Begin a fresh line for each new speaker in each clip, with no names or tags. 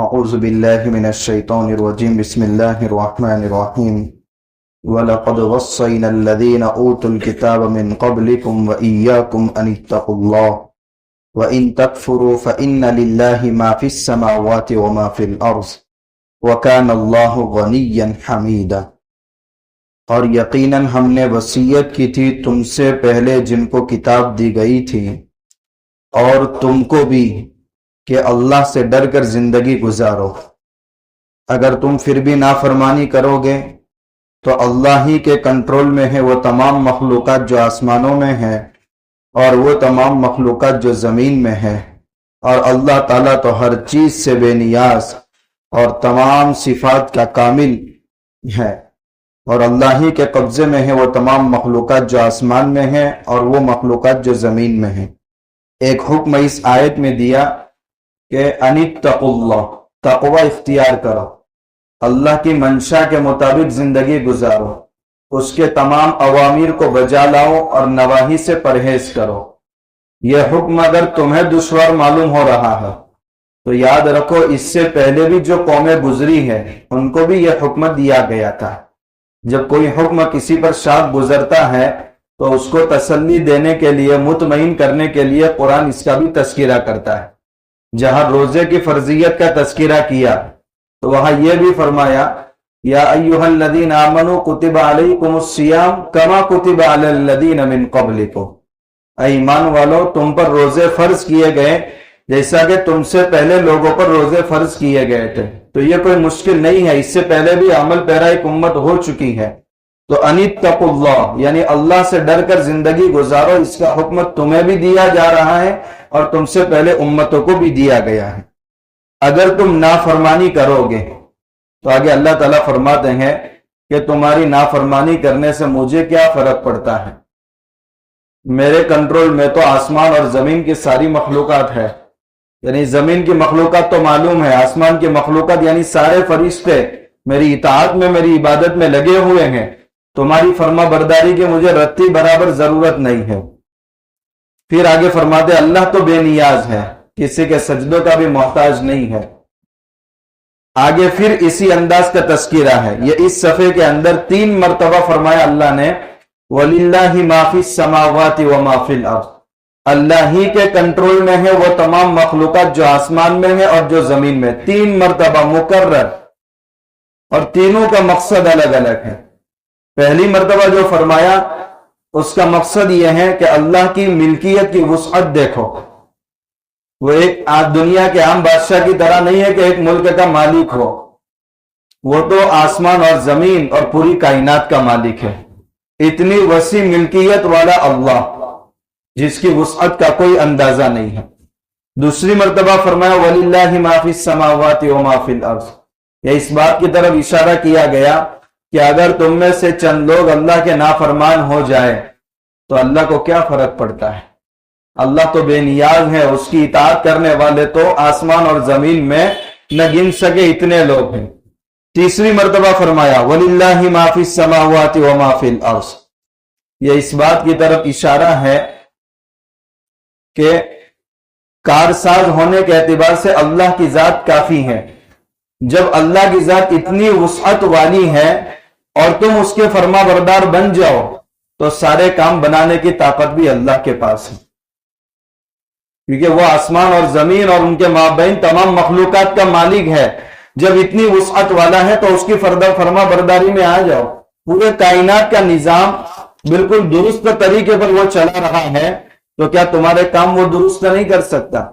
أعوذ بالله من الشيطان الرجيم بسم الله الرحمن الرحيم وَلَقَدْ وَصَّيْنَا الَّذِينَ أُوتُوا الْكِتَابَ مِنْ قَبْلِكُمْ وَإِيَّاكُمْ أَنِ اتَّقُوا اللَّهَ وَإِنْ تَكْفُرُوا فَإِنَّ لِلَّهِ مَا فِي السَّمَاوَاتِ وَمَا فِي الْأَرْضِ وَكَانَ اللَّهُ غَنِيًّا حَمِيدًا۔ اور یقیناً ہم نے وصیت کی تھی تم سے پہلے جن کو کتاب دی گئی تھی اور تم کو بھی کہ اللہ سے ڈر کر زندگی گزارو۔ اگر تم پھر بھی نافرمانی کرو گے تو اللہ ہی کے کنٹرول میں ہے وہ تمام مخلوقات جو آسمانوں میں ہے اور وہ تمام مخلوقات جو زمین میں ہے، اور اللہ تعالیٰ تو ہر چیز سے بے نیاز اور تمام صفات کا کامل ہے، اور اللہ ہی کے قبضے میں ہے وہ تمام مخلوقات جو آسمان میں ہیں اور وہ مخلوقات جو زمین میں ہیں۔ ایک حکم اس آیت میں دیا کہ انِتَّقُوا اللہ، تقوی اختیار کرو، اللہ کی منشا کے مطابق زندگی گزارو، اس کے تمام اوامر کو بجا لاؤ اور نواہی سے پرہیز کرو۔ یہ حکم اگر تمہیں دشوار معلوم ہو رہا ہے تو یاد رکھو اس سے پہلے بھی جو قومیں گزری ہیں ان کو بھی یہ حکم دیا گیا تھا۔ جب کوئی حکم کسی پر شاذ گزرتا ہے تو اس کو تسلی دینے کے لیے، مطمئن کرنے کے لیے قرآن اس کا بھی تذکرہ کرتا ہے۔ جہاں روزے کی فرضیت کا تذکرہ کیا تو وہاں یہ بھی فرمایا یا ایھا الذین آمنوا کتب علیکم الصیام کما کتب علی الذین من قبلکم، اے ایمان والو تم پر روزے فرض کیے گئے جیسا کہ تم سے پہلے لوگوں پر روزے فرض کیے گئے تھے۔ تو یہ کوئی مشکل نہیں ہے، اس سے پہلے بھی عمل پیرا ایک امت ہو چکی ہے۔ تو انِتَّقُوا اللہ یعنی اللہ سے ڈر کر زندگی گزارو، اس کا حکم تمہیں بھی دیا جا رہا ہے اور تم سے پہلے امتوں کو بھی دیا گیا ہے۔ اگر تم نافرمانی کرو گے تو آگے اللہ تعالیٰ فرماتے ہیں کہ تمہاری نافرمانی کرنے سے مجھے کیا فرق پڑتا ہے، میرے کنٹرول میں تو آسمان اور زمین کی ساری مخلوقات ہے۔ یعنی زمین کی مخلوقات تو معلوم ہے، آسمان کی مخلوقات یعنی سارے فرشتے میری اطاعت میں، میری عبادت میں لگے ہوئے ہیں۔ تمہاری فرما برداری کی مجھے رتی برابر ضرورت نہیں ہے۔ پھر آگے فرماتے اللہ تو بے نیاز ہے، کسی کے سجدوں کا بھی محتاج نہیں ہے۔ آگے پھر اسی انداز کا تذکرہ ہے، یہ اس صفحے کے اندر 3 مرتبہ فرمایا اللہ نے وَلِلَّهِ مَا فِي السَّمَاوَاتِ وَمَا فِي الْأَرْضِ، اللہ ہی کے کنٹرول میں ہے وہ تمام مخلوقات جو آسمان میں ہے اور جو زمین میں۔ 3 مرتبہ مکرر، اور تینوں کا مقصد الگ الگ ہے۔ پہلی مرتبہ جو فرمایا اس کا مقصد یہ ہے کہ اللہ کی ملکیت کی وسعت دیکھو، وہ ایک دنیا کے عام بادشاہ کی طرح نہیں ہے کہ ایک ملک کا مالک ہو، وہ تو آسمان اور زمین اور پوری کائنات کا مالک ہے۔ اتنی وسیع ملکیت والا اللہ جس کی وسعت کا کوئی اندازہ نہیں ہے۔ دوسری مرتبہ فرمایا وَلِلَّهِ مَا فِي السَّمَاوَاتِ وَمَا فِي الْأَرْضِ، یہ اس بات کی طرف اشارہ کیا گیا کہ اگر تم میں سے چند لوگ اللہ کے نافرمان ہو جائے تو اللہ کو کیا فرق پڑتا ہے، اللہ تو بے نیاز ہے، اس کی اطاعت کرنے والے تو آسمان اور زمین میں نہ گن سکے اتنے لوگ ہیں۔ تیسری مرتبہ فرمایا وَلِلَّهِ مَا فِي السَّمَاوَاتِ وَمَا فِي الْأَرْضِ، یہ اس بات کی طرف اشارہ ہے کہ کارساز ہونے کے اعتبار سے اللہ کی ذات کافی ہے۔ جب اللہ کی ذات اتنی وسعت والی ہے اور تم اس کے فرما بردار بن جاؤ تو سارے کام بنانے کی طاقت بھی اللہ کے پاس ہے، کیونکہ وہ آسمان اور زمین اور ان کے مابین تمام مخلوقات کا مالک ہے۔ جب اتنی وسعت والا ہے تو اس کی فرما برداری میں آ جاؤ۔ پورے کائنات کا نظام بالکل درست طریقے پر وہ چلا رہا ہے تو کیا تمہارے کام وہ درست نہیں کر سکتا؟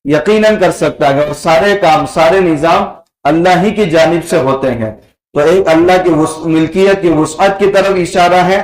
یقیناً کر سکتا ہے، اور سارے کام، سارے نظام اللہ ہی کی جانب سے ہوتے ہیں۔ تو ایک اللہ کی ملکیت کی وسعت کی طرف اشارہ ہے،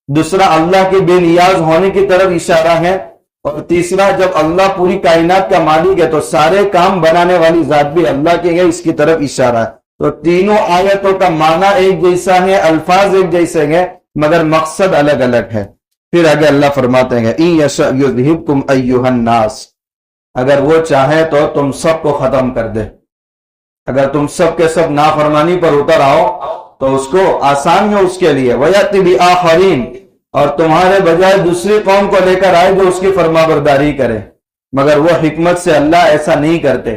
دوسرا اللہ کے بے نیاز ہونے کی طرف اشارہ ہے، اور تیسرا جب اللہ پوری کائنات کا مالک ہے تو سارے کام بنانے والی ذات بھی اللہ کی ہے، اس کی طرف اشارہ ہے۔ تو تینوں آیتوں کا معنی ایک جیسا ہے، الفاظ ایک جیسے ہیں، مگر مقصد الگ الگ ہے۔ پھر آگے اللہ فرماتے ہیں اِن یشأ یذھبکم ایھا الناس، اگر وہ چاہے تو تم سب کو ختم کر دے۔ اگر تم سب کے سب نافرمانی پر اتر آؤ تو اس کو آسان ہے اس کے لیے، وَيَأْتِ بِآخَرِينَ، اور تمہارے بجائے دوسری قوم کو لے کر آئے جو اس کی فرما برداری کرے، مگر وہ حکمت سے اللہ ایسا نہیں کرتے۔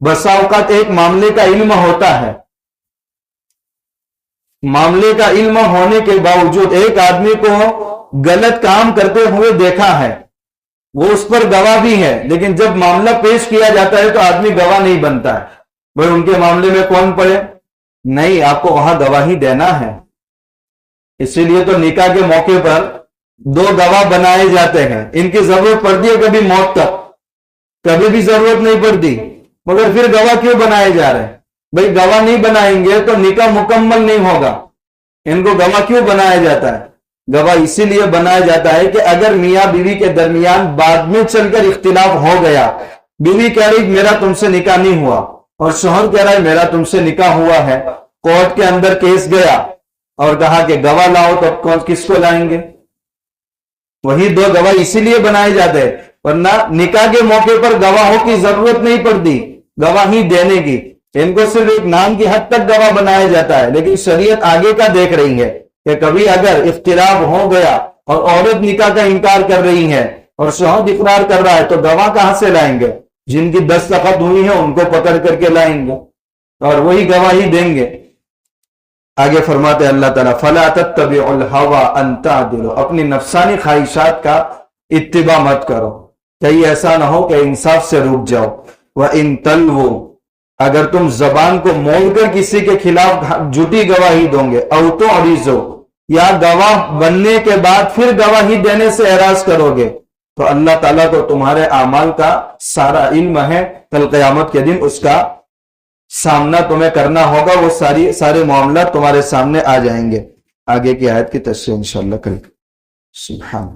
بسا اوقات ایک معاملے کا علم ہوتا ہے، معاملے کا علم ہونے کے باوجود ایک آدمی کو غلط کام کرتے ہوئے دیکھا ہے، وہ اس پر گواہ بھی ہے، لیکن جب معاملہ پیش کیا جاتا ہے تو آدمی گواہ نہیں بنتا ہے۔ بھائی ان کے معاملے میں کون پڑے؟ نہیں، آپ کو وہاں گواہی دینا ہے۔ اسی لیے تو نکاح کے موقع پر 2 گواہ بنائے جاتے ہیں۔ ان کی ضرورت پڑتی ہے کبھی موت تک، کبھی بھی ضرورت نہیں پڑتی، مگر پھر گواہ کیوں بنائے جا رہے ہیں؟ بھائی گواہ نہیں بنائیں گے تو نکاح مکمل نہیں ہوگا۔ ان کو گواہ کیوں بنایا جاتا ہے؟ گواہ اسی لیے بنایا جاتا ہے کہ اگر میاں بیوی کے درمیان بعد میں چل کر اختلاف ہو گیا، بیوی کہہ رہی میرا تم سے نکاح نہیں ہوا اور شوہر کہہ رہا ہے میرا تم سے نکاح ہوا ہے، کورٹ کے اندر کیس گیا اور کہا کہ گواہ لاؤ، تو کس کو لائیں گے؟ وہی 2 گواہ اسی لیے بنائے جاتے ہیں، ورنہ نکاح کے موقع پر گواہوں کی ضرورت نہیں پڑتی گواہی دینے کی۔ ان کو صرف ایک نام کی حد تک گواہ بنایا جاتا ہے، لیکن شریعت آگے کا دیکھ رہی ہے کہ کبھی اگر اختلاف ہو گیا اور عورت نکاح کا انکار کر رہی ہے اور شوہر اقرار کر رہا ہے تو گواہ کہاں سے لائیں گے؟ جن کی دستخط ہوئی ہے ان کو پکڑ کر کے لائیں گے اور وہی گواہی دیں گے۔ آگے فرماتے اللہ تعالیٰ فَلَا تَتَّبِعُوا الْهَوَىٰ أَن تَعْدِلُوا، اپنی نفسانی خواہشات کا اتباع مت کرو، کہیں ایسا نہ ہو کہ انصاف سے رک جاؤ۔ وَإِن تَلْوُوا، اگر تم زبان کو موڑ کر کسی کے خلاف جھوٹی گواہی دو گے، او تعرضوا، یا گواہ بننے کے بعد پھر گواہی دینے سے اعراض کرو گے، تو اللہ تعالیٰ کو تمہارے اعمال کا سارا علم ہے، کل قیامت کے دن اس کا سامنا تمہیں کرنا ہوگا، وہ سارے معاملات تمہارے سامنے آ جائیں گے۔ آگے کی آیت کی تشریح انشاءاللہ کریں۔ سبحان